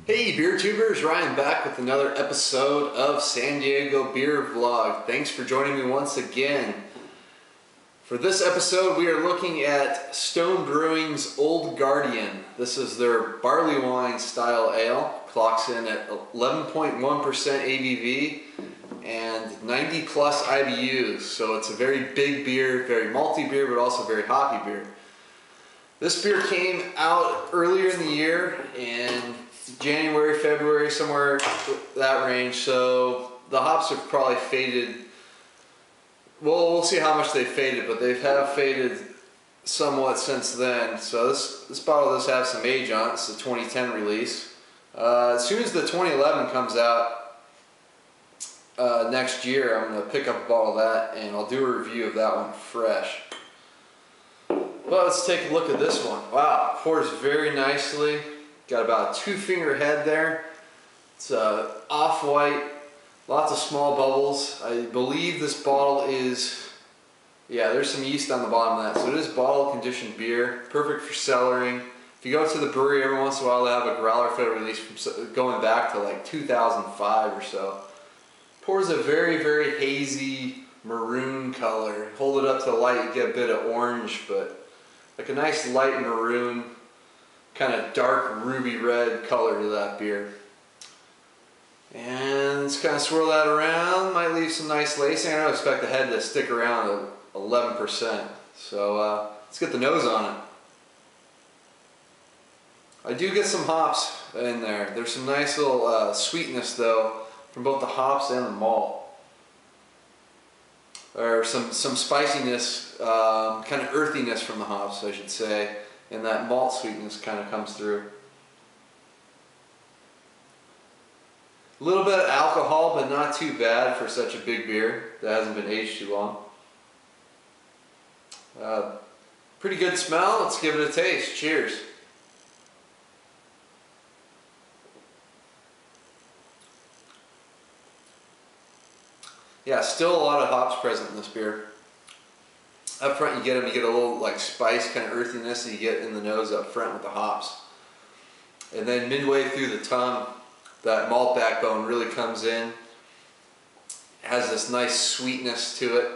Hey beer tubers, Ryan back with another episode of San Diego Beer Vlog. Thanks for joining me once again. For this episode we are looking at Stone Brewing's Old Guardian. This is their barley wine style ale. Clocks in at 11.1% ABV and 90 plus IBUs. So it's a very big beer, very malty beer, but also very hoppy beer. This beer came out earlier in the year in January, February, somewhere that range, so the hops have probably faded. Well, we'll see how much they faded, but they have faded somewhat since then. So this bottle does have some age on it. It's a 2010 release. As soon as the 2011 comes out next year, I'm going to pick up a bottle of that and I'll do a review of that one fresh. Well, let's take a look at this one. Wow, pours very nicely. Got about a 2-finger head there. It's off-white, lots of small bubbles. I believe this bottle is, yeah, there's some yeast on the bottom of that. So it is bottle conditioned beer, perfect for cellaring. If you go to the brewery every once in a while, they have a growler fed release from going back to like 2005 or so. Pours a very, very hazy maroon color. Hold it up to the light, you get a bit of orange, but like a nice light maroon, kind of dark ruby red color to that beer. And let's kind of swirl that around. Might leave some nice lacing. I don't expect the head to stick around at 11%. So let's get the nose on it. I do get some hops in there. There's some nice little sweetness though from both the hops and the malt. Or some spiciness, kind of earthiness from the hops, I should say. And that malt sweetness kind of comes through. A little bit of alcohol, but not too bad for such a big beer that hasn't been aged too long. Pretty good smell. Let's give it a taste. Cheers. Yeah, still a lot of hops present in this beer. Up front you get a little like spice, kind of earthiness that you get in the nose up front with the hops. And then midway through the tongue, that malt backbone really comes in. It has this nice sweetness to it.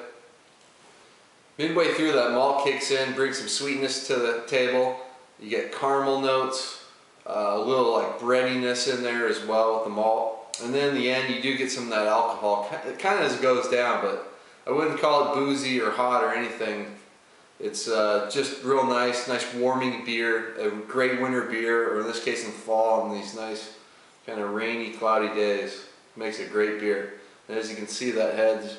Midway through, that malt kicks in, brings some sweetness to the table. You get caramel notes, a little like breadiness in there as well with the malt. And then in the end you do get some of that alcohol. It kind of goes down, but I wouldn't call it boozy or hot or anything. It's just real nice warming beer, a great winter beer, or in this case in fall, in these nice kind of rainy, cloudy days. Makes a great beer. And as you can see, that head's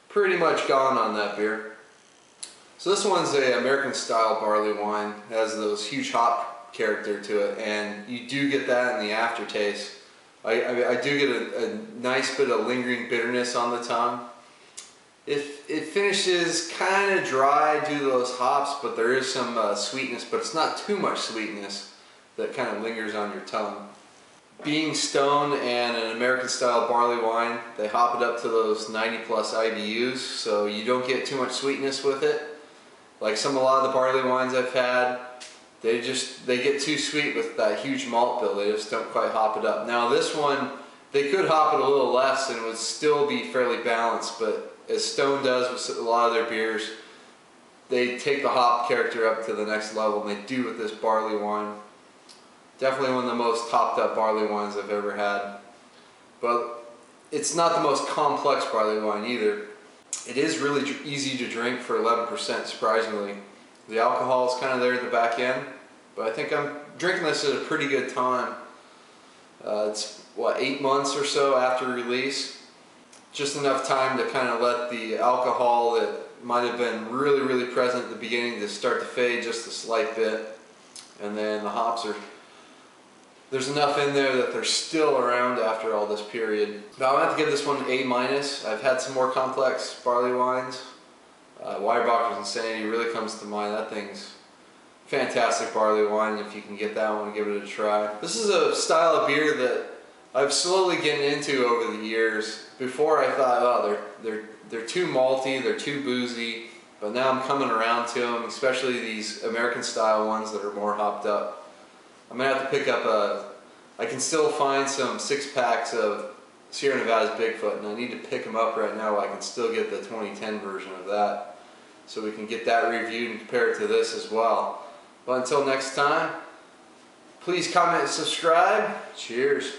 pretty much gone on that beer. So this one's a American style barley wine. It has those huge hop character to it, and you do get that in the aftertaste. I do get a nice bit of lingering bitterness on the tongue. It finishes kind of dry due to those hops, but there is some sweetness, but it's not too much sweetness that kind of lingers on your tongue. Being Stone and an American style barley wine, they hop it up to those 90 plus IBUs, so you don't get too much sweetness with it. Like a lot of the barley wines I've had, they get too sweet with that huge malt bill. They just don't quite hop it up. Now this one, they could hop it a little less and it would still be fairly balanced, but as Stone does with a lot of their beers, they take the hop character up to the next level, and they do with this barley wine. Definitely one of the most topped up barley wines I've ever had. But it's not the most complex barley wine either. It is really easy to drink for 11%, surprisingly. The alcohol is kind of there at the back end, but I think I'm drinking this at a pretty good time. It's, what, 8 months or so after release. Just enough time to kind of let the alcohol that might have been really, really present at the beginning to start to fade just a slight bit. And then the hops there's enough in there that they're still around after all this period. Now I'm going to have to give this one an A-. I've had some more complex barley wines. Weyerbacher's Insanity really comes to mind. That thing's fantastic barley wine. If you can get that one, give it a try. This is a style of beer that I've slowly gotten into over the years. Before I thought, oh, they're too malty, they're too boozy, but now I'm coming around to them, especially these American style ones that are more hopped up. I'm going to have to pick up I can still find some 6-packs of Sierra Nevada's Bigfoot, and I need to pick them up right now. I can still get the 2010 version of that, so we can get that reviewed and compare it to this as well. But until next time, please comment and subscribe. Cheers.